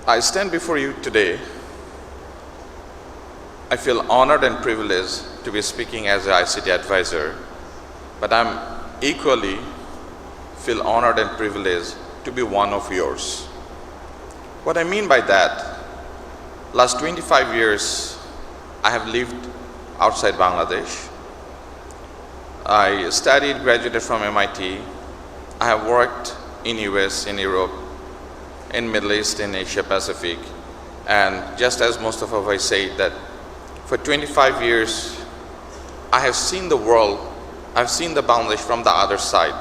I stand before you today. I feel honored and privileged to be speaking as an ICT advisor, but I'm equally feel honored and privileged to be one of yours. What I mean by that, last 25 years, I have lived outside Bangladesh. I studied, graduated from MIT. I have worked in US, in Europe, in Middle East, in Asia Pacific. And just as Mustafa Bhai said that for 25 years, I have seen the world, I've seen the Bangladesh from the other side.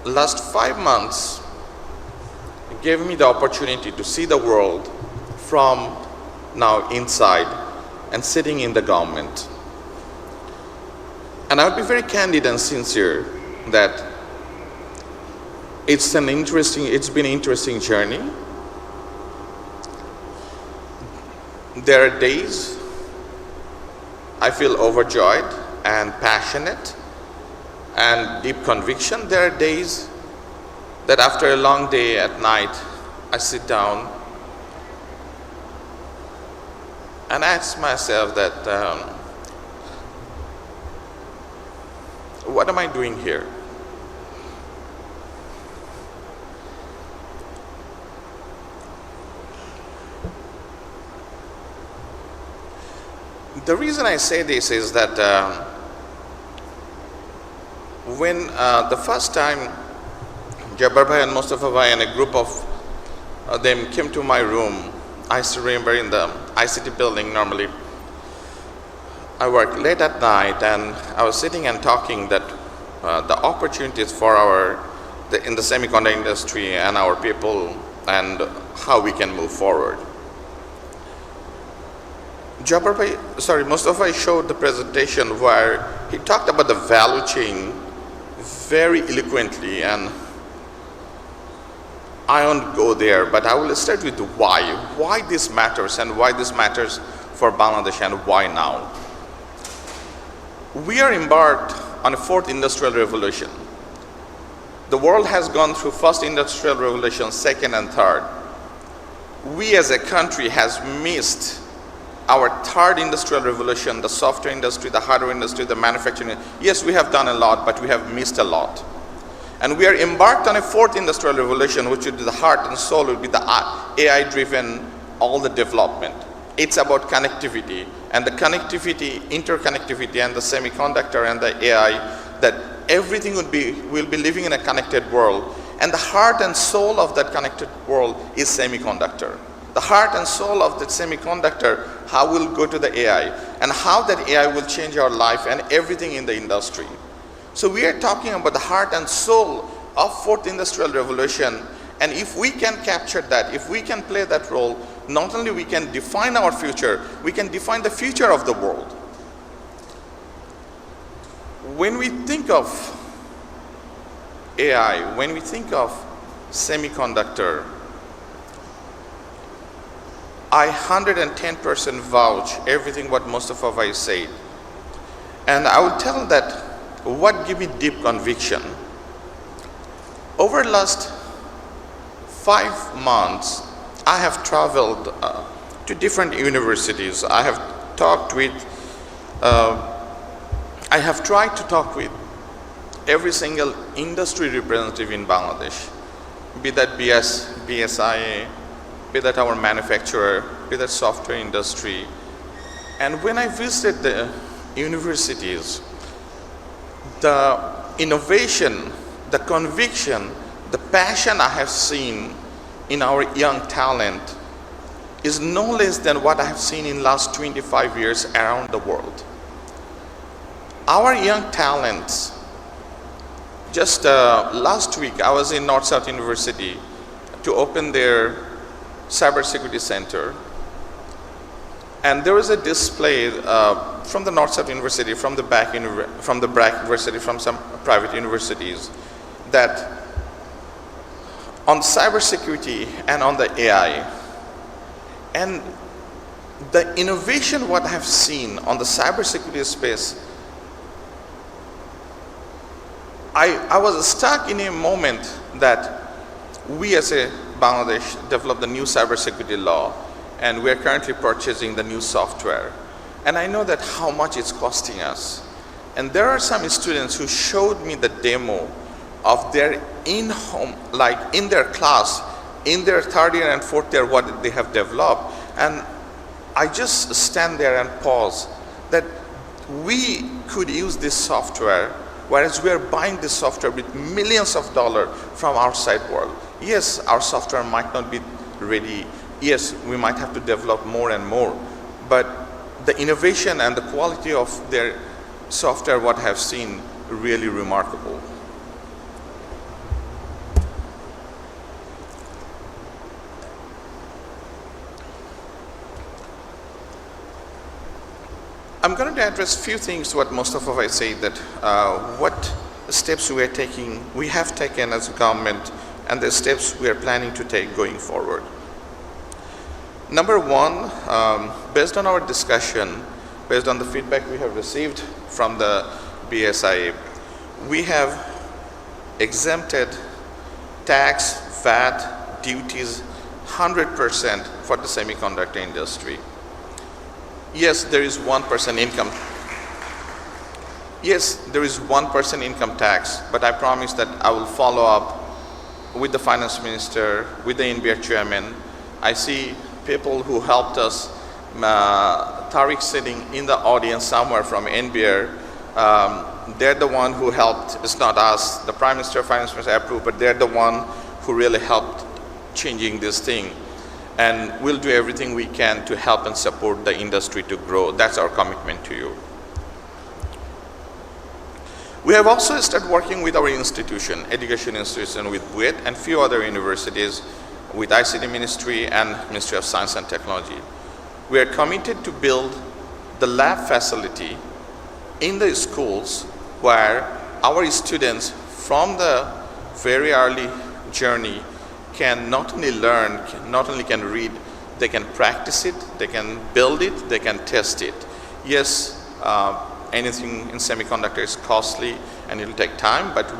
Last 5 months gave me the opportunity to see the world from now inside and sitting in the government. And I would be very candid and sincere that it's been an interesting journey. There are days I feel overjoyed and passionate and deep conviction. There are days that after a long day at night, I sit down and ask myself that, what am I doing here? The reason I say this is that when the first time Jabbar Bhai and Mustafa Bhai and a group of them came to my room, I still remember in the ICT building. Normally I work late at night, and I was sitting and talking that the opportunities for in the semiconductor industry and our people and how we can move forward. Mustafa Bhai showed the presentation where he talked about the value chain very eloquently, and I won't go there, but I will start with why this matters and why this matters for Bangladesh and why now. We are embarked on a fourth industrial revolution. The world has gone through first industrial revolution, second and third. We as a country has missed our third industrial revolution, the software industry, the hardware industry, the manufacturing. Yes, we have done a lot, but we have missed a lot. And we are embarked on a fourth industrial revolution, which would be the heart and soul, would be the AI-driven, all the development. It's about connectivity, and the connectivity, interconnectivity, and the semiconductor and the AI, that everything we'll be living in a connected world. And the heart and soul of that connected world is semiconductor. The heart and soul of the semiconductor, how we'll go to the AI, and how that AI will change our life and everything in the industry. So we are talking about the heart and soul of fourth industrial revolution, and if we can capture that, if we can play that role, not only we can define our future, we can define the future of the world. When we think of AI, when we think of semiconductor, I 110% vouch everything what Mustafa Bhai said. And I would tell that what gave me deep conviction. Over the last 5 months, I have traveled to different universities. I have tried to talk with every single industry representative in Bangladesh, be that BSIA, be that our manufacturer, be that software industry. And when I visited the universities, the innovation, the conviction, the passion I have seen in our young talent is no less than what I have seen in last 25 years around the world. Our young talents, just last week I was in North-South University to open their cybersecurity center, and there was a display from the North-South University, from the BRAC University, from some private universities, that on cybersecurity and on the AI, and the innovation what I have seen on the cybersecurity space, I was stuck in a moment that we as a Bangladesh develop the new cybersecurity law, and we are currently purchasing the new software. And I know that how much it's costing us. And there are some students who showed me the demo of their in-home, like in their class, in their third year and fourth year, what they have developed. And I just stand there and pause that we could use this software, whereas we are buying this software with millions of dollars from outside world. Yes, our software might not be ready. Yes, we might have to develop more and more, but the innovation and the quality of their software, what I have seen, really remarkable. I'm going to address a few things what most of us say, that what steps we have taken as a government, and the steps we are planning to take going forward. Number one, based on our discussion, based on the feedback we have received from the BSIA, we have exempted tax, VAT, duties 100% for the semiconductor industry. Yes, there is 1% income. Yes, there is 1% income tax, but I promise that I will follow up with the finance minister, with the NBR chairman. I see people who helped us. Tariq sitting in the audience somewhere from NBR. They're the one who helped. It's not us. The prime minister, finance minister approved, but they're the one who really helped changing this thing. And we'll do everything we can to help and support the industry to grow. That's our commitment to you. We have also started working with our institution, education institution, with BUET and few other universities, with ICT Ministry and Ministry of Science and Technology. We are committed to build the lab facility in the schools where our students from the very early journey can not only learn, not only can read, they can practice it, they can build it, they can test it. Yes, anything in semiconductor is costly and it will take time, but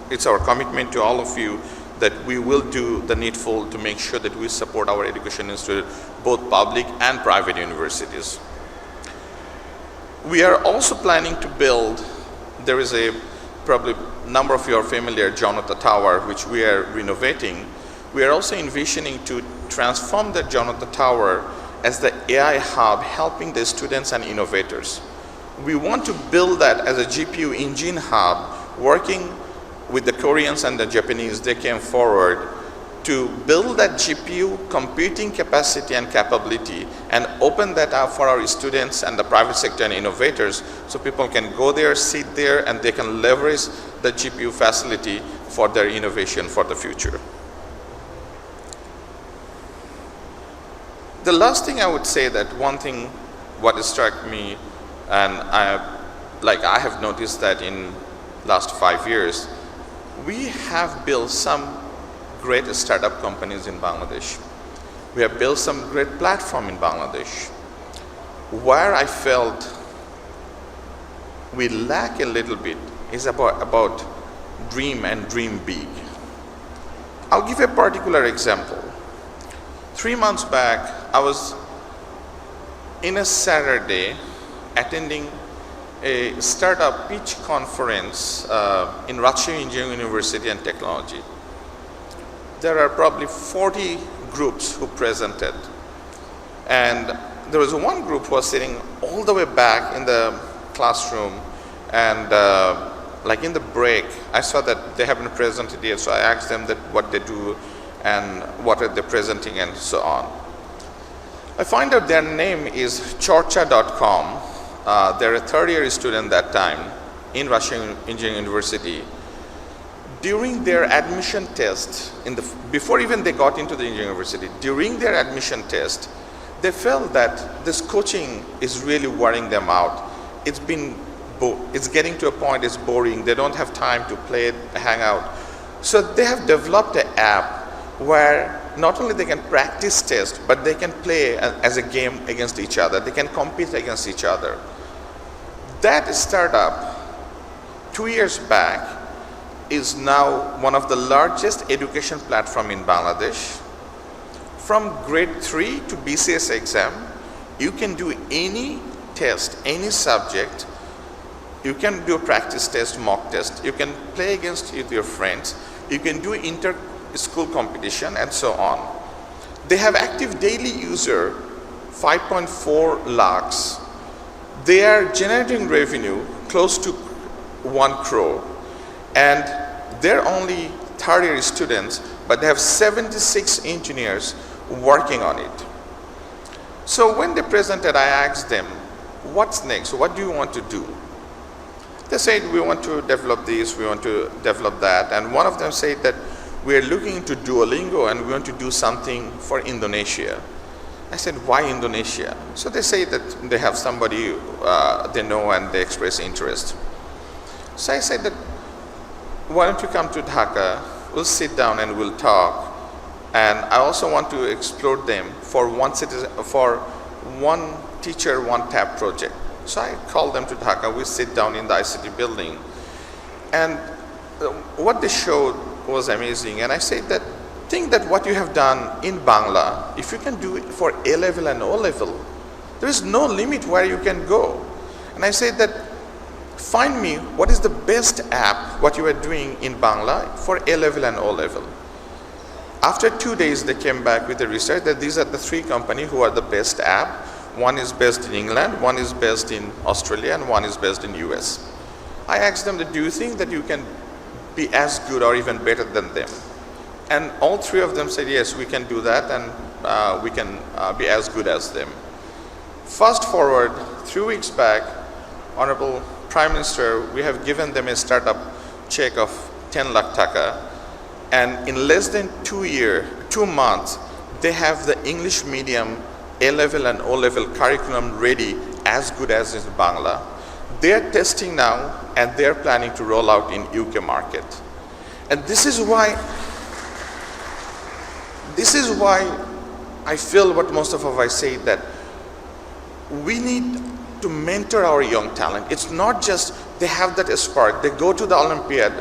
it's our commitment to all of you that we will do the needful to make sure that we support our education institute, both public and private universities. We are also planning to build, there is a probably number of you are familiar, Jonathan Tower, which we are renovating. We are also envisioning to transform the Jonathan Tower as the AI hub, helping the students and innovators. We want to build that as a GPU engine hub, working with the Koreans and the Japanese. They came forward to build that GPU computing capacity and capability and open that up for our students and the private sector and innovators, so people can go there, sit there, and they can leverage the GPU facility for their innovation for the future. The last thing I would say, that one thing what struck me, and I have noticed that in last 5 years, we have built some great startup companies in Bangladesh. We have built some great platform in Bangladesh. Where I felt we lack a little bit is about dream and dream big. I'll give a particular example. 3 months back, I was in a Saturday attending a startup pitch conference in Rajshahi Engineering University and Technology. There are probably 40 groups who presented, and there was one group who was sitting all the way back in the classroom, and like in the break, I saw that they haven't presented yet, so I asked them that what they do and what are they presenting and so on. I find out their name is chorcha.com. They're a third-year student that time in Russian Engineering University. During their admission test, before even they got into the engineering university, during their admission test, they felt that this coaching is really wearing them out. It's getting to a point it's boring. They don't have time to play, hang out. So they have developed an app where not only they can practice test, but they can play as a game against each other. They can compete against each other. That startup, 2 years back, is now one of the largest education platform in Bangladesh. From grade 3 to BCS exam, you can do any test, any subject. You can do a practice test, mock test. You can play against with your friends. You can do inter-school competition and so on. They have active daily user 5.4 lakhs. They are generating revenue close to 1 crore. And they're only third-year students, but they have 76 engineers working on it. So when they presented, I asked them, what's next? What do you want to do? They said, we want to develop this, we want to develop that. And one of them said that we're looking into Duolingo and we want to do something for Indonesia. I said, why Indonesia? So they say that they have somebody they know and they express interest. So I said that, why don't you come to Dhaka? We'll sit down and we'll talk. And I also want to explore them for one teacher, one tap project. So I called them to Dhaka. We sit down in the ICT building. And what they showed was amazing. And I said that, think that what you have done in Bangla, if you can do it for A level and O level, there is no limit where you can go. And I said that, find me what is the best app, what you are doing in Bangla for A level and O level. After 2 days, they came back with the research that these are the 3 companies who are the best app. One is based in England, one is based in Australia, and one is based in US. I asked them, do you think that you can be as good or even better than them? And all 3 of them said, yes, we can do that, and we can be as good as them. Fast forward, 3 weeks back, Honorable Prime Minister, we have given them a startup check of 10 lakh taka. And in less than 2 months, they have the English medium A level and O level curriculum ready as good as in Bangla. They're testing now and they're planning to roll out in UK market. And this is why I feel what most of us say, that we need to mentor our young talent. It's not just they have that spark, they go to the Olympiad,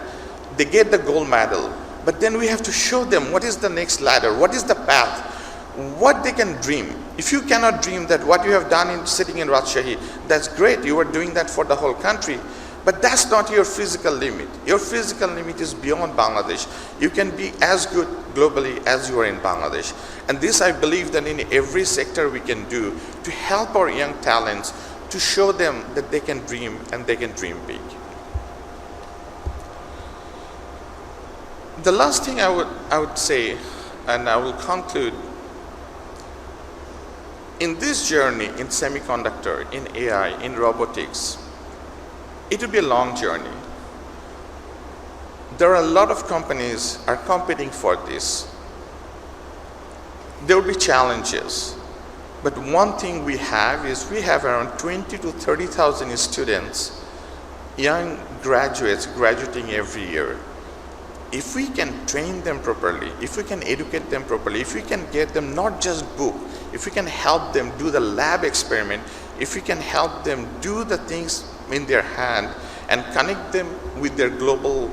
they get the gold medal, but then we have to show them what is the next ladder, what is the path, what they can dream. If you cannot dream that what you have done in sitting in Rajshahi, that's great, you are doing that for the whole country, but that's not your physical limit. Your physical limit is beyond Bangladesh. You can be as good globally as you are in Bangladesh. And this, I believe, that in every sector we can do to help our young talents, to show them that they can dream and they can dream big. The last thing I would say, and I will conclude, in this journey in semiconductor, in AI, in robotics, it will be a long journey. There are a lot of companies are competing for this. There will be challenges. But one thing we have is we have around 20 to 30,000 students, young graduates graduating every year. If we can train them properly, if we can educate them properly, if we can get them not just book, if we can help them do the lab experiment, if we can help them do the things in their hand and connect them with their global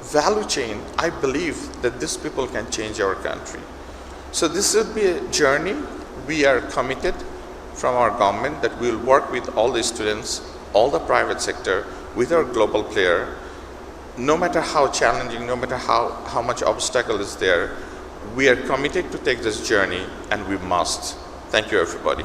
value chain, I believe that these people can change our country. So this will be a journey. We are committed from our government that we will work with all the students, all the private sector, with our global player. No matter how challenging, no matter how much obstacle is there, we are committed to take this journey, and we must. Thank you, everybody.